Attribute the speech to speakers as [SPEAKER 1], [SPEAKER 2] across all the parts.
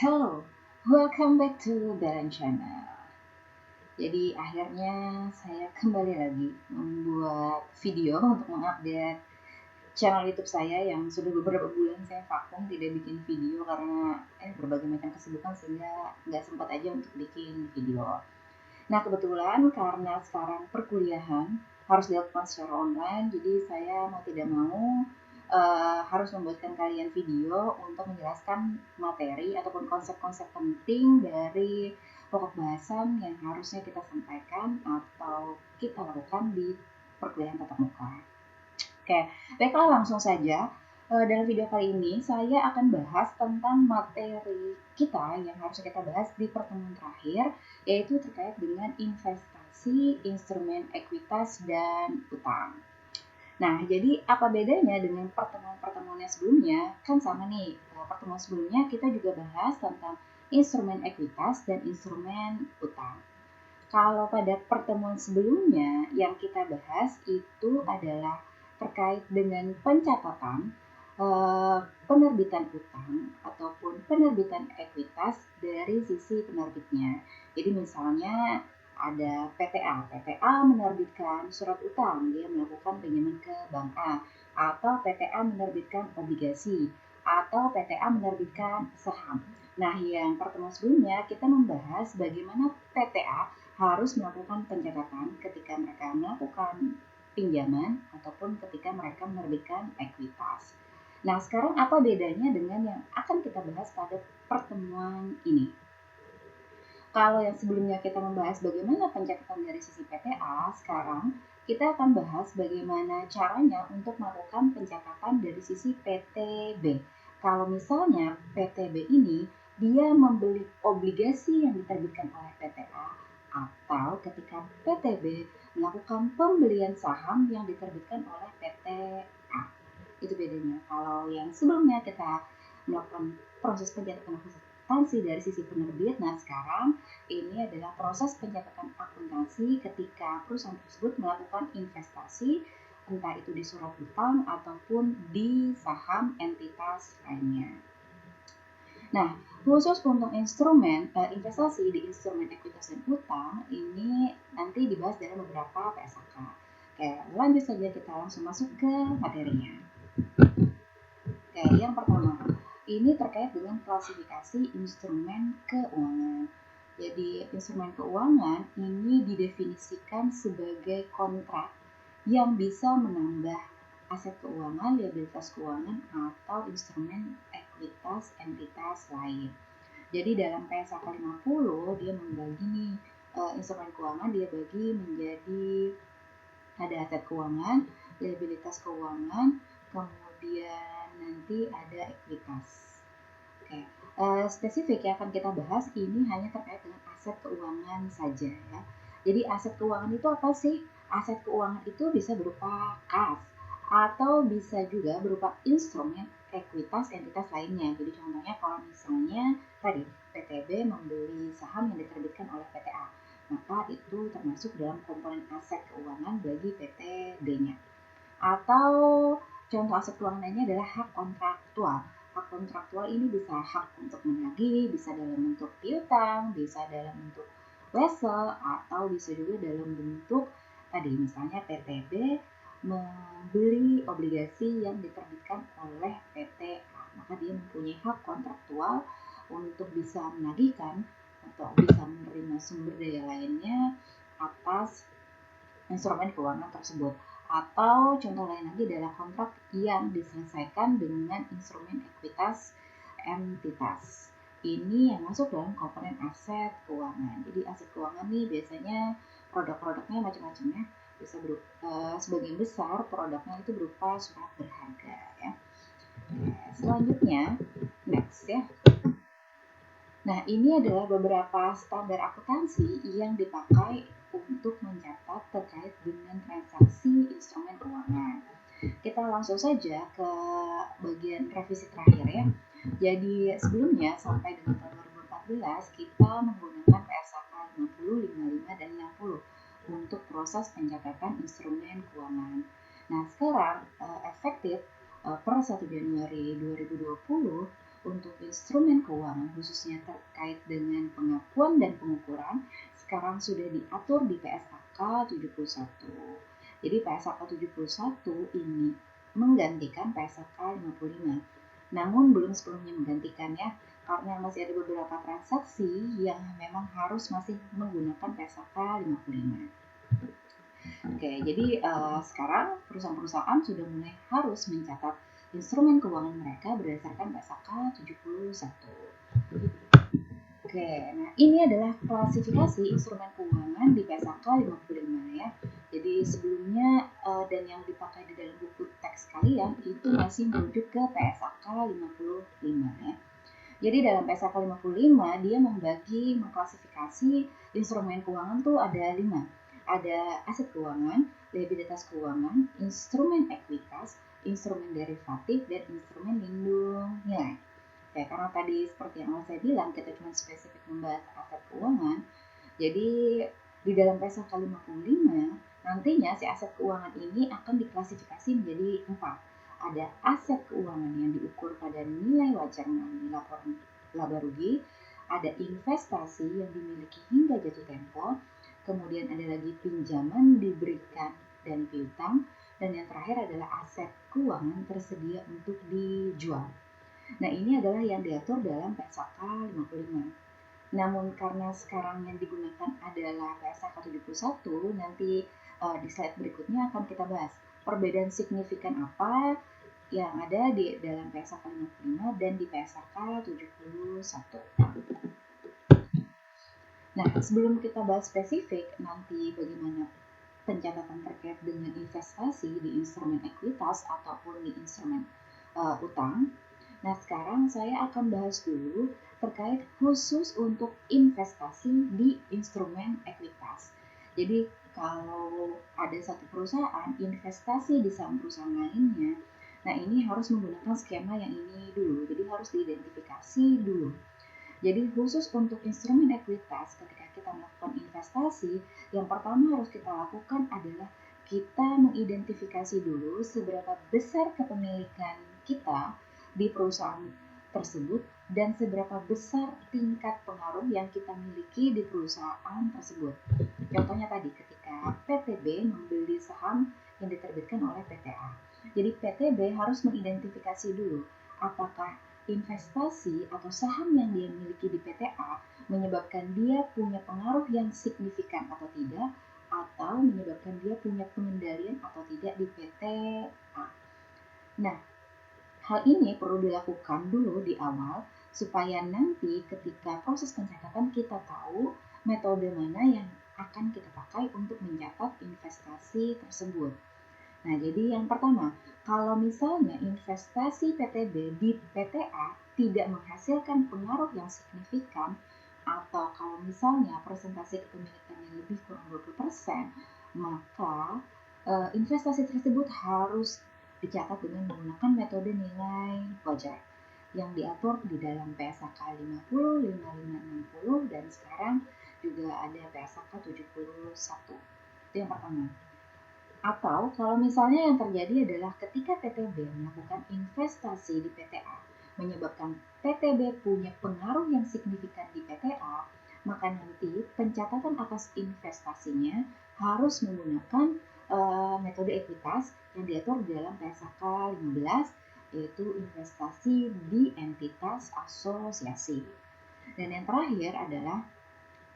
[SPEAKER 1] Hello, welcome back to Belen Channel. Jadi akhirnya saya kembali lagi membuat video untuk mengupdate channel YouTube saya yang sudah beberapa bulan saya vakum tidak bikin video karena berbagai macam kesibukan sehingga nggak sempat aja untuk bikin video. Nah kebetulan karena sekarang perkuliahan harus dilakukan secara online, jadi saya mau tidak mau harus membuatkan kalian video untuk menjelaskan materi ataupun konsep-konsep penting dari pokok bahasan yang harusnya kita sampaikan atau kita lakukan di perkuliahan tatap muka. Oke, baiklah langsung saja. Dalam video kali ini saya akan bahas tentang materi kita yang harus kita bahas di pertemuan terakhir, yaitu terkait dengan investasi, instrumen ekuitas, dan utang. Nah, jadi apa bedanya dengan pertemuan-pertemuan yang sebelumnya? Kan sama nih, pertemuan sebelumnya kita juga bahas tentang instrumen ekuitas dan instrumen utang. Kalau pada pertemuan sebelumnya yang kita bahas itu adalah terkait dengan pencatatan penerbitan utang ataupun penerbitan ekuitas dari sisi penerbitnya. Jadi misalnya ada PTA. PTA menerbitkan surat utang, dia melakukan pinjaman ke bank A, atau PTA menerbitkan obligasi, atau PTA menerbitkan saham. Nah, yang pertemuan sebelumnya kita membahas bagaimana PTA harus melakukan pencatatan ketika mereka melakukan pinjaman ataupun ketika mereka menerbitkan ekuitas. Nah, sekarang apa bedanya dengan yang akan kita bahas pada pertemuan ini? Kalau yang sebelumnya kita membahas bagaimana pencatatan dari sisi PTA, sekarang kita akan bahas bagaimana caranya untuk melakukan pencatatan dari sisi PTB. Kalau misalnya PTB ini dia membeli obligasi yang diterbitkan oleh PTA, atau ketika PTB melakukan pembelian saham yang diterbitkan oleh PTA. Itu bedanya. Kalau yang sebelumnya kita melakukan proses pencatatan akuntansi dari sisi penerbit, nah sekarang ini adalah proses pencatatan akuntansi ketika perusahaan tersebut melakukan investasi, entah itu di surat utang ataupun di saham entitas lainnya. Nah, khusus untuk instrumen investasi di instrumen ekuitas dan utang ini nanti dibahas dalam beberapa PSAK. Oke, lanjut saja kita langsung masuk ke materinya. Oke, yang pertama, ini terkait dengan klasifikasi instrumen keuangan. Jadi, instrumen keuangan ini didefinisikan sebagai kontrak yang bisa menambah aset keuangan, liabilitas keuangan, atau instrumen ekuitas entitas lain. Jadi dalam PSAK 50 dia membagi nih instrumen keuangan dia bagi menjadi ada aset keuangan, liabilitas keuangan, kemudian nanti ada ekuitas. Oke, spesifik yang akan kita bahas ini hanya terkait dengan aset keuangan saja ya. Jadi aset keuangan itu apa sih? Aset keuangan itu bisa berupa kas atau bisa juga berupa instrumen ekuitas entitas lainnya. Jadi contohnya kalau misalnya tadi PTB membeli saham yang diterbitkan oleh PTA, maka itu termasuk dalam komponen aset keuangan bagi PTB-nya. Atau contoh aset keuangan lainnya adalah hak kontraktual. Hak kontraktual ini bisa hak untuk menagih, bisa dalam bentuk piutang, bisa dalam bentuk wesel, atau bisa juga dalam bentuk tadi misalnya PTB membeli obligasi yang diterbitkan oleh PTA, maka dia mempunyai hak kontraktual untuk bisa menagihkan atau bisa menerima sumber daya lainnya atas instrumen keuangan tersebut. Atau contoh lain lagi adalah kontrak yang diselesaikan dengan instrumen ekuitas entitas. Ini yang masuk dalam komponen aset keuangan. Jadi aset keuangan nih biasanya produk-produknya macam-macam ya. Bisa sebagian besar produknya itu berupa surat berharga ya. Selanjutnya next ya. Nah, ini adalah beberapa standar akuntansi yang dipakai untuk mencatat terkait dengan transaksi instrumen keuangan. Kita langsung saja ke bagian revisi terakhir ya. Jadi sebelumnya sampai dengan tahun 2014 kita menggunakan PSAK 50, 55, dan 60 untuk proses pencatatan instrumen keuangan. Nah, sekarang efektif per 1 Januari 2020 untuk instrumen keuangan khususnya terkait dengan pengakuan dan pengukuran sekarang sudah diatur di PSAK 71. Jadi PSAK 71 ini menggantikan PSAK 55. Namun belum sepenuhnya menggantikan ya, karena masih ada beberapa transaksi yang memang harus masih menggunakan PSAK 55. Oke, jadi sekarang perusahaan-perusahaan sudah mulai harus mencatat instrumen keuangan mereka berdasarkan PSAK 71. Oke, nah ini adalah klasifikasi instrumen keuangan di PSAK 55 ya. Jadi sebelumnya dan yang dipakai di dalam buku teks kalian itu masih merujuk ke PSAK 55 ya. Jadi dalam PSAK 55 dia mengklasifikasi instrumen keuangan tuh ada 5. Ada aset keuangan, liabilitas keuangan, instrumen ekuitas, instrumen derivatif, dan instrumen lindung nilai. Ya, karena tadi seperti yang saya bilang kita cuma spesifik membahas aset keuangan. Jadi di dalam PSAK 55 nantinya si aset keuangan ini akan diklasifikasi menjadi 4. Ada aset keuangan yang diukur pada nilai wajar melalui laporan laba rugi, ada investasi yang dimiliki hingga jatuh tempo, kemudian ada lagi pinjaman diberikan dan piutang, dan yang terakhir adalah aset keuangan tersedia untuk dijual. Nah, ini adalah yang diatur dalam PSAK 55. Namun karena sekarang yang digunakan adalah PSAK 71, nanti di slide berikutnya akan kita bahas perbedaan signifikan apa yang ada di dalam PSAK 55 dan di PSAK 71. Nah, sebelum kita bahas spesifik nanti bagaimana pencatatan terkait dengan investasi di instrumen ekuitas ataupun di instrumen utang. Nah, sekarang saya akan bahas dulu terkait khusus untuk investasi di instrumen ekuitas. Jadi, kalau ada satu perusahaan investasi di saham perusahaan lainnya, nah ini harus menggunakan skema yang ini dulu. Jadi harus diidentifikasi dulu. Jadi khusus untuk instrumen ekuitas ketika kita melakukan investasi, yang pertama harus kita lakukan adalah kita mengidentifikasi dulu seberapa besar kepemilikan kita di perusahaan tersebut dan seberapa besar tingkat pengaruh yang kita miliki di perusahaan tersebut. Contohnya tadi ketika PTB membeli saham yang diterbitkan oleh PTA. Jadi PTB harus mengidentifikasi dulu apakah investasi atau saham yang dia miliki di PTA menyebabkan dia punya pengaruh yang signifikan atau tidak, atau menyebabkan dia punya pengendalian atau tidak di PTA. Nah, hal ini perlu dilakukan dulu di awal supaya nanti ketika proses pencatatan kita tahu metode mana yang akan kita pakai untuk mencatat investasi tersebut. Nah, jadi yang pertama, kalau misalnya investasi PTB di PTA tidak menghasilkan pengaruh yang signifikan, atau kalau misalnya persentase kepemilikannya lebih kurang 20%, maka investasi tersebut harus dicatat dengan menggunakan metode nilai wajar yang diatur di dalam PSAK 50, 55, 60, dan sekarang juga ada PSAK 71. Itu yang pertama. Atau kalau misalnya yang terjadi adalah ketika PTB melakukan investasi di PTA menyebabkan PTB punya pengaruh yang signifikan di PTA, maka nanti pencatatan atas investasinya harus menggunakan metode ekuitas yang diatur di dalam PSAK 15, yaitu investasi di entitas asosiasi. Dan yang terakhir adalah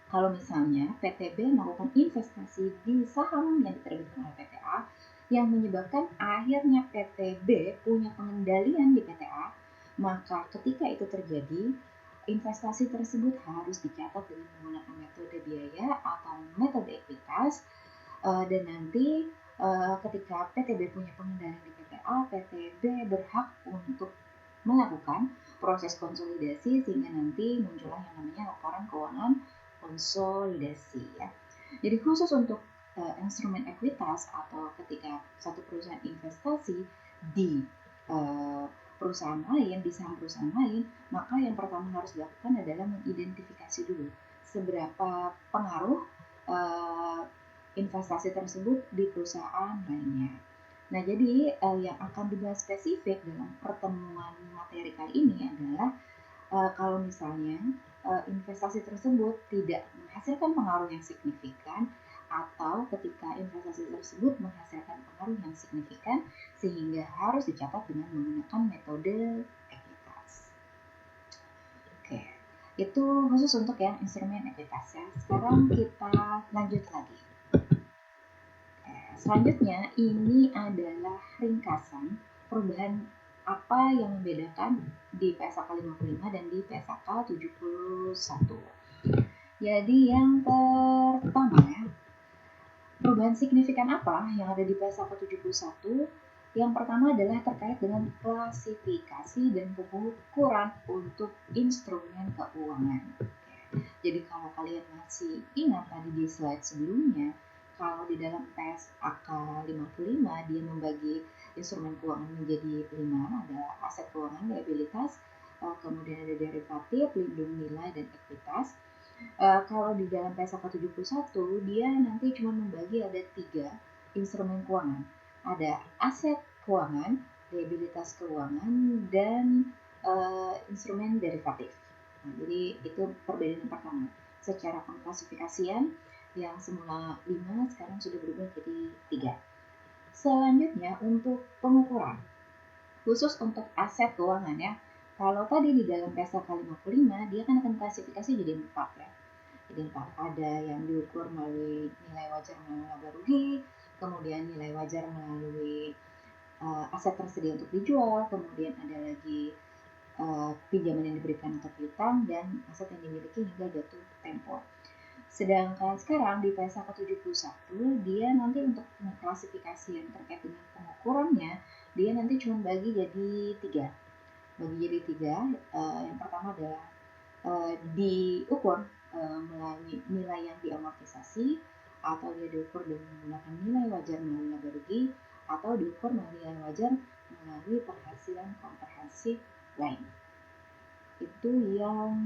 [SPEAKER 1] kalau misalnya PTB melakukan investasi di saham yang diterbitkan oleh PTA yang menyebabkan akhirnya PTB punya pengendalian di PTA, maka ketika itu terjadi, investasi tersebut harus dicatat dengan menggunakan metode biaya atau metode ekuitas, dan nanti ketika PTB punya pengendalian di PTA, PTB berhak untuk melakukan proses konsolidasi sehingga nanti muncullah yang namanya laporan keuangan konsolidasi ya. Jadi khusus untuk instrumen ekuitas atau ketika satu perusahaan investasi di perusahaan lain, di saham perusahaan lain, maka yang pertama harus dilakukan adalah mengidentifikasi dulu seberapa pengaruh investasi tersebut di perusahaan lainnya. Nah, jadi yang akan dibahas spesifik dalam pertemuan materi kali ini adalah kalau misalnya investasi tersebut tidak menghasilkan pengaruh yang signifikan, atau ketika investasi tersebut menghasilkan pengaruh yang signifikan sehingga harus dicatat dengan menggunakan metode ekuitas. Oke, itu khusus untuk yang instrumen ekuitas ya. Sekarang kita lanjut lagi. Selanjutnya ini adalah ringkasan perubahan apa yang membedakan di PSAK 55 dan di PSAK 71. Jadi yang pertama ya, perubahan signifikan apa yang ada di PSAK 71? Yang pertama adalah terkait dengan klasifikasi dan pengukuran untuk instrumen keuangan. Jadi kalau kalian masih ingat tadi di slide sebelumnya, kalau di dalam PSAK 55 dia membagi instrumen keuangan menjadi 5, ada aset keuangan, liabilitas, kemudian ada derivatif, lindung nilai, dan ekuitas. Kalau di dalam PSAK 71 dia nanti cuma membagi ada 3 instrumen keuangan. Ada aset keuangan, liabilitas keuangan, dan instrumen derivatif. Nah, jadi itu perbedaan yang pertama. Secara pengklasifikasian yang semula 5 sekarang sudah berubah jadi 3. Selanjutnya untuk pengukuran, khusus untuk aset keuangan ya. Kalau tadi di dalam PSAK 55 dia kan akan klasifikasi jadi 4 ya. Jadi 4, ada yang diukur melalui nilai wajar melalui laba rugi, kemudian nilai wajar melalui aset tersedia untuk dijual, kemudian ada lagi pinjaman yang diberikan untuk piutang, dan aset yang dimiliki hingga jatuh tempo. Sedangkan sekarang di PSAK 71 dia nanti untuk klasifikasi yang terkait dengan pengukurannya dia nanti cuma bagi jadi 3. Yang pertama adalah diukur melalui nilai yang diamortisasi, atau dia diukur dengan menggunakan nilai wajar melalui laba rugi, atau diukur melalui nilai wajar melalui penghasilan komprehensif lain. Itu yang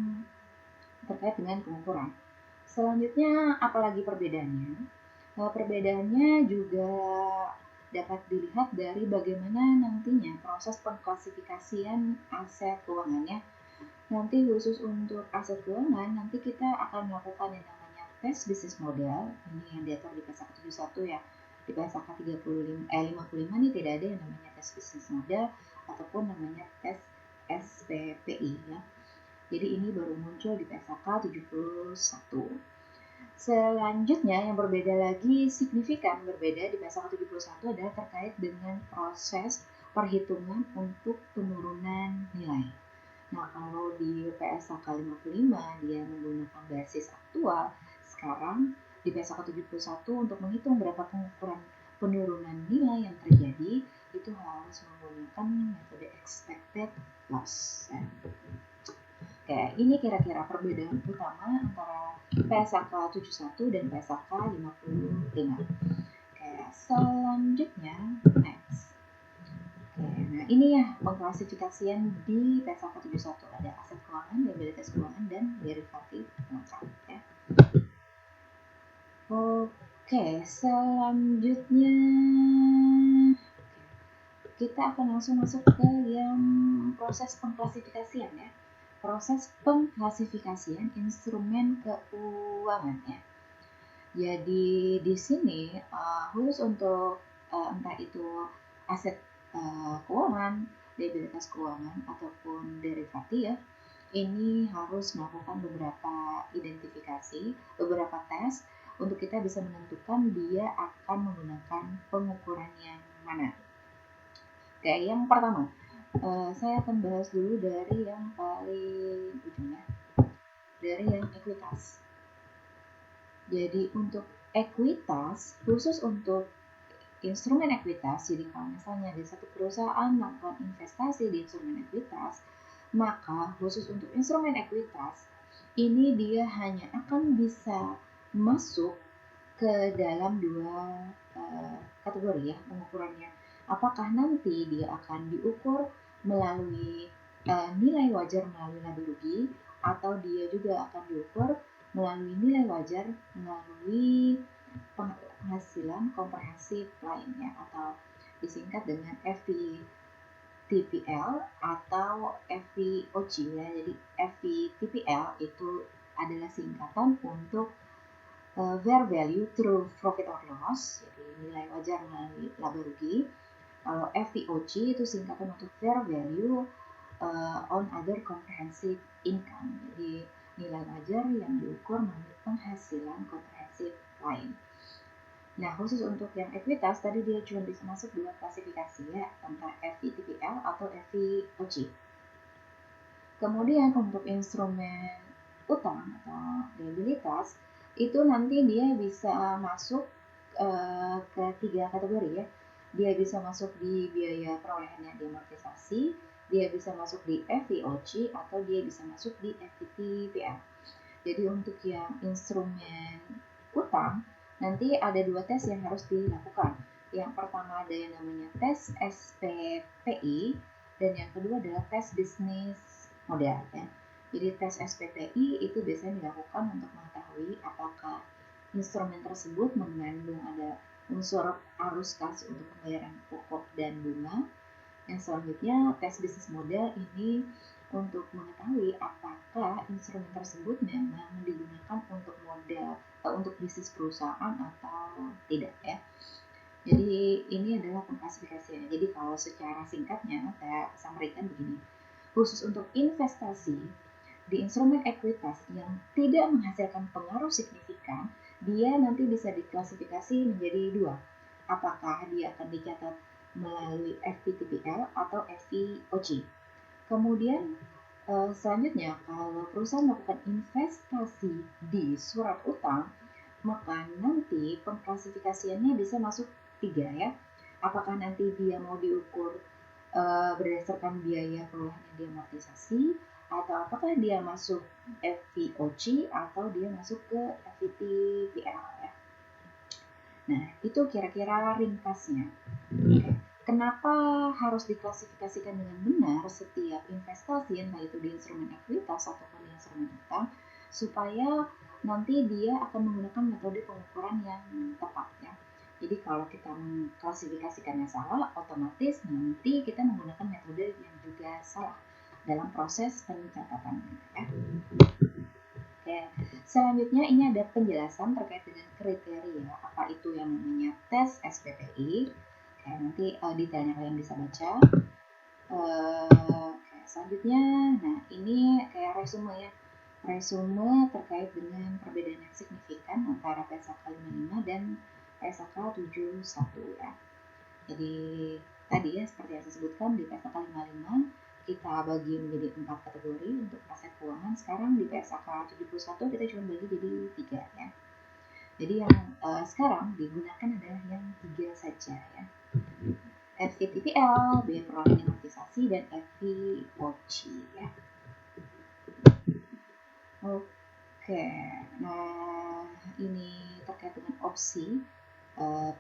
[SPEAKER 1] terkait dengan pengukuran. Selanjutnya apalagi perbedaannya? Perbedaannya juga dapat dilihat dari bagaimana nantinya proses pengklasifikasian aset keuangannya. Nanti khusus untuk aset keuangan, nanti kita akan melakukan yang namanya tes bisnis model. Ini yang diatur di PSAK 71 ya. Di PSAK 55 ini tidak ada yang namanya tes bisnis model ataupun namanya tes SPPI ya. Jadi ini baru muncul di PSAK 71. Selanjutnya yang berbeda lagi, signifikan berbeda di PSAK 71 adalah terkait dengan proses perhitungan untuk penurunan nilai. Nah, kalau di PSAK 55 dia menggunakan basis aktual, sekarang di PSAK 71 untuk menghitung berapa pengukuran penurunan nilai yang terjadi itu harus menggunakan metode expected loss. Oke, ini kira-kira perbedaan utama antara PSAK 71 dan PSAK 55. Oke, selanjutnya next. Oke, nah ini ya pengklasifikasian di PSAK 71, ada aset keuangan, liabilitas keuangan, dan derivatif lengkap ya. Oke, selanjutnya kita akan langsung masuk ke yang proses pengklasifikasian ya. Proses pengklasifikasian instrumen keuangan ya. Jadi di sini khusus untuk entah itu aset keuangan, liabilitas keuangan, ataupun derivatif ya, ini harus melakukan beberapa identifikasi, beberapa tes untuk kita bisa menentukan dia akan menggunakan pengukuran yang mana. Oke, yang pertama saya akan bahas dulu dari yang paling ujung ya, dari yang ekuitas. Jadi untuk ekuitas, khusus untuk instrumen ekuitas, jadi kalau misalnya ada satu perusahaan melakukan investasi di instrumen ekuitas, maka khusus untuk instrumen ekuitas ini dia hanya akan bisa masuk ke dalam 2 kategori ya pengukurannya. Apakah nanti dia akan diukur melalui nilai wajar melalui laba rugi, atau dia juga akan diukur melalui nilai wajar melalui penghasilan komprehensif lainnya atau disingkat dengan FVTPL atau FVOC ya. Jadi FVTPL itu adalah singkatan untuk fair value through profit or loss, jadi nilai wajar melalui laba rugi. Kalau FVOC itu singkatan untuk fair value on other comprehensive income, jadi nilai wajar yang diukur melalui penghasilan komprehensif lain. Nah, khusus untuk yang ekuitas tadi dia cuma bisa masuk 2 klasifikasi ya, antara FVTPL atau FVOC. Kemudian untuk instrumen utang atau liabilitas itu nanti dia bisa masuk ke 3 kategori ya. Dia bisa masuk di biaya perolehan yang diamortisasi, dia bisa masuk di FVOC, atau dia bisa masuk di FVTPL. Jadi untuk yang instrumen utang nanti ada 2 tes yang harus dilakukan. Yang pertama ada yang namanya tes SPPI dan yang kedua adalah tes bisnis model ya. Jadi tes SPPI itu biasanya dilakukan untuk mengetahui apakah instrumen tersebut mengandung ada unsur arus kas untuk pembayaran pokok dan bunga. Yang selanjutnya tes bisnis model ini untuk mengetahui apakah instrumen tersebut memang digunakan untuk model untuk bisnis perusahaan atau tidak ya. Jadi ini adalah pengklasifikasiannya. Jadi kalau secara singkatnya saya sampaikan begini. Khusus untuk investasi di instrumen ekuitas yang tidak menghasilkan pengaruh signifikan, dia nanti bisa diklasifikasi menjadi 2. Apakah dia akan dicatat melalui FVTPL atau FVOC. Kemudian selanjutnya kalau perusahaan melakukan investasi di surat utang, maka nanti pengklasifikasiannya bisa masuk 3 ya. Apakah nanti dia mau diukur berdasarkan biaya perolehan yang diamortisasi, atau apakah dia masuk FVOC atau dia masuk ke FVTPL ya. Nah, itu kira-kira ringkasnya. Kenapa harus diklasifikasikan dengan benar setiap investasi, entah itu di instrumen ekuitas ataupun di instrumen utang, supaya nanti dia akan menggunakan metode pengukuran yang tepat ya. Jadi kalau kita mengklasifikasikannya salah, otomatis nanti kita menggunakan metode yang juga salah dalam proses pencatatannya ya. Oke, selanjutnya ini ada penjelasan terkait dengan kriteria apa itu yang namanya tes SPPI. Oke, nanti detailnya kalian bisa baca. Selanjutnya, nah ini kayak resume ya. Resume terkait dengan perbedaan yang signifikan antara PSAK 55 dan PSAK 71 ya. Jadi tadi ya seperti yang saya sebutkan di PSAK 55 kita bagi menjadi 4 kategori untuk aset keuangan. Sekarang di PSAK 71 kita cuma bagi jadi 3 ya. Jadi yang sekarang digunakan adalah yang 3 saja ya. FVTPL, biaya perolehan amortisasi, dan FVOC ya. Oke, nah ini terkait dengan opsi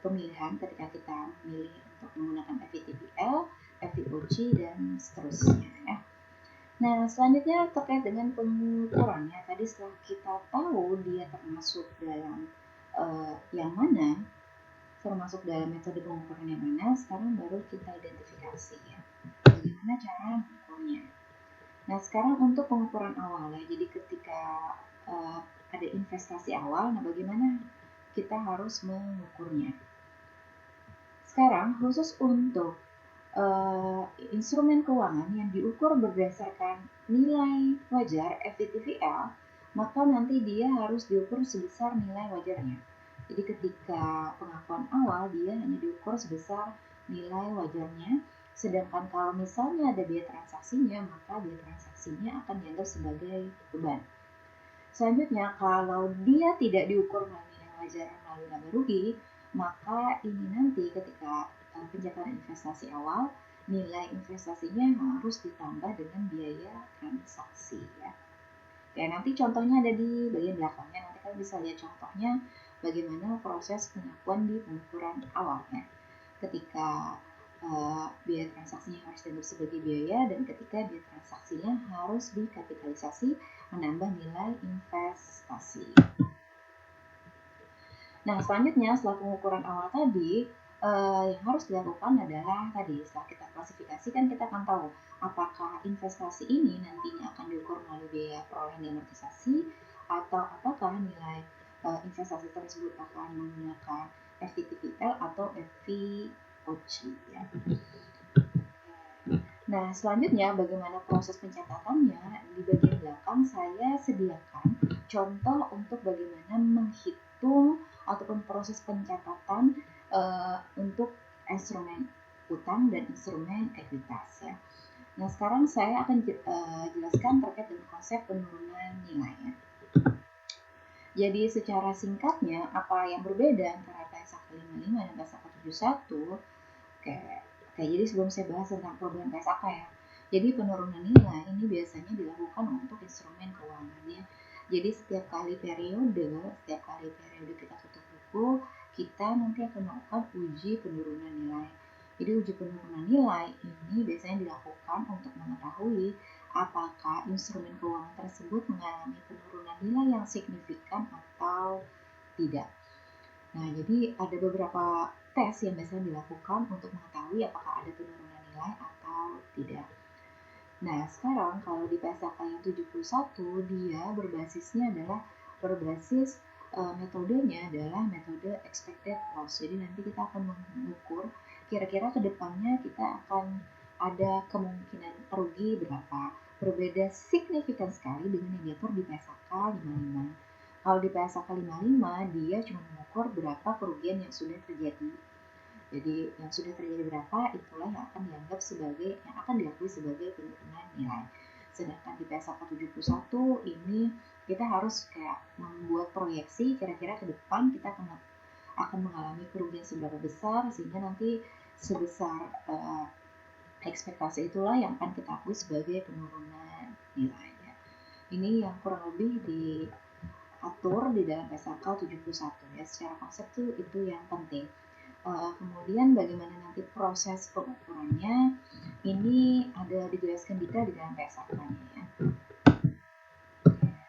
[SPEAKER 1] pemilihan ketika kita memilih untuk menggunakan FVTPL, FVOC, dan seterusnya ya. Nah, selanjutnya terkait dengan pengukurannya. Tadi setelah kita tahu dia termasuk dalam yang mana, termasuk dalam metode pengukuran yang mana, sekarang baru kita identifikasi ya. Bagaimana cara mengukurnya. Nah, sekarang untuk pengukuran awal ya. Jadi ketika ada investasi awal, nah bagaimana kita harus mengukurnya. Sekarang khusus untuk instrumen keuangan yang diukur berdasarkan nilai wajar FVTPL, maka nanti dia harus diukur sebesar nilai wajarnya. Jadi ketika pengakuan awal dia hanya diukur sebesar nilai wajarnya, sedangkan kalau misalnya ada biaya transaksinya, maka biaya transaksinya akan dianggap sebagai beban. Selanjutnya, kalau dia tidak diukur melalui nilai wajar melalui laba rugi, maka ini nanti ketika pencatatan investasi awal, nilai investasinya harus ditambah dengan biaya transaksi ya. Oke, nanti contohnya ada di bagian belakangnya. Nanti kalian bisa lihat contohnya bagaimana proses pengakuan di pengukuran awalnya. Ketika biaya transaksinya harus dianggap sebagai biaya, dan ketika biaya transaksinya harus dikapitalisasi menambah nilai investasi. Nah, selanjutnya setelah pengukuran awal tadi, yang harus dilakukan adalah tadi setelah kita klasifikasi kan kita akan tahu apakah investasi ini nantinya akan diukur melalui biaya perolehan dan amortisasi atau apakah nilai investasi tersebut akan menggunakan FVTPL atau FVOC ya. Nah, selanjutnya bagaimana proses pencatatannya? Di bagian belakang saya sediakan contoh untuk bagaimana menghitung ataupun proses pencatatan untuk instrumen utang dan instrumen ekuitas ya. Nah, sekarang saya akan jelaskan terkait dengan konsep penurunan nilai ya. Jadi secara singkatnya apa yang berbeda antara PSAK 55 dan PSAK 71? Oke, jadi sebelum saya bahas tentang program PSAK ya. Jadi penurunan nilai ini biasanya dilakukan untuk instrumen keuangan ya. Jadi setiap kali periode kita tutup buku, kita nanti akan melakukan uji penurunan nilai. Jadi uji penurunan nilai ini biasanya dilakukan untuk mengetahui apakah instrumen keuangan tersebut mengalami penurunan nilai yang signifikan atau tidak. Nah, jadi ada beberapa tes yang biasanya dilakukan untuk mengetahui apakah ada penurunan nilai atau tidak. Nah, sekarang kalau di PSAK yang 71, dia berbasis metodenya adalah metode expected loss. Jadi nanti kita akan mengukur kira-kira ke depannya kita akan ada kemungkinan rugi berapa. Berbeda signifikan sekali dengan yang diatur di PSAK 55. Kalau di PSAK 55 dia cuma mengukur berapa kerugian yang sudah terjadi. Jadi yang sudah terjadi berapa itulah yang akan diakui sebagai penurunan nilai. Sedangkan di PSAK 71 ini kita harus kayak membuat proyeksi kira-kira ke depan kita akan mengalami kerugian seberapa besar sehingga nanti sebesar ekspektasi itulah yang akan kita akui sebagai penurunan nilai. Ini yang kurang lebih diatur di dalam PSAK 71 ya. Secara konsep itu yang penting. Kemudian bagaimana nanti proses pengukurannya ini ada dijelaskan detail di dalam PSAK-nya ya.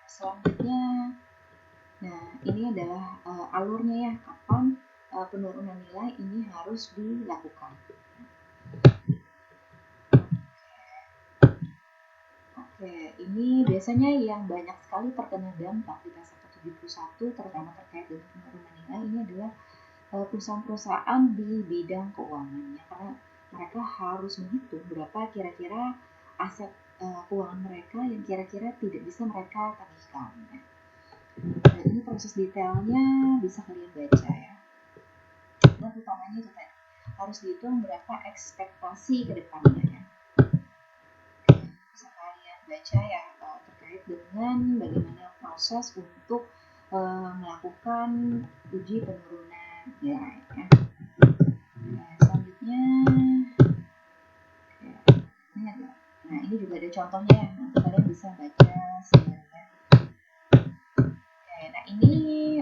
[SPEAKER 1] Selanjutnya, nah ini adalah alurnya ya, kapan penurunan nilai ini harus dilakukan. Oke, ini biasanya yang banyak sekali terkena dampak di PSAK 71 terutama terkait dengan penurunan nilai ini adalah perusahaan-perusahaan di bidang keuangannya, karena mereka harus menghitung berapa kira-kira aset keuangan mereka yang kira-kira tidak bisa mereka tagihkan ya. Nah, ini proses detailnya bisa kalian baca ya. Dan utamanya itu tadi harus dihitung berapa ekspektasi ke depannya ya. Bisa kalian baca ya terkait dengan bagaimana proses untuk melakukan uji penurunan nilai ya. Nah, selanjutnya nah ini juga ada contohnya ya, nanti kalian bisa baca sendiri. Oke, nah ini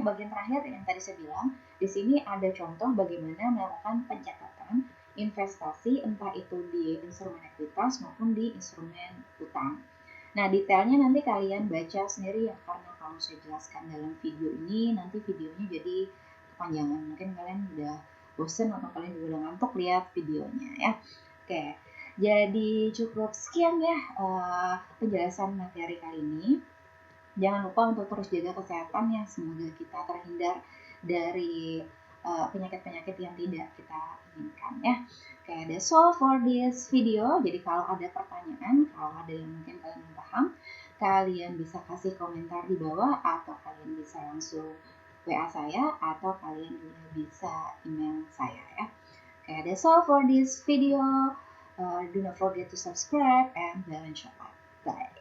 [SPEAKER 1] bagian terakhir yang tadi saya bilang. Di sini ada contoh bagaimana melakukan pencatatan investasi entah itu di instrumen ekuitas maupun di instrumen utang. Nah, detailnya nanti kalian baca sendiri ya, karena kalau saya jelaskan dalam video ini nanti videonya jadi kepanjangan. Mungkin kalian udah bosen atau kalian juga udah ngantuk lihat videonya ya. Oke, jadi cukup sekian ya penjelasan materi kali ini. Jangan lupa untuk terus jaga kesehatan ya, semoga kita terhindar dari penyakit-penyakit yang tidak kita inginkan ya. Oke, that's all for this video. Jadi kalau ada pertanyaan, kalau ada yang mungkin kalian belum paham, kalian bisa kasih komentar di bawah atau kalian bisa langsung WA saya atau kalian juga bisa email saya ya. Oke, that's all for this video. Do not forget to subscribe and bell and share. Bye.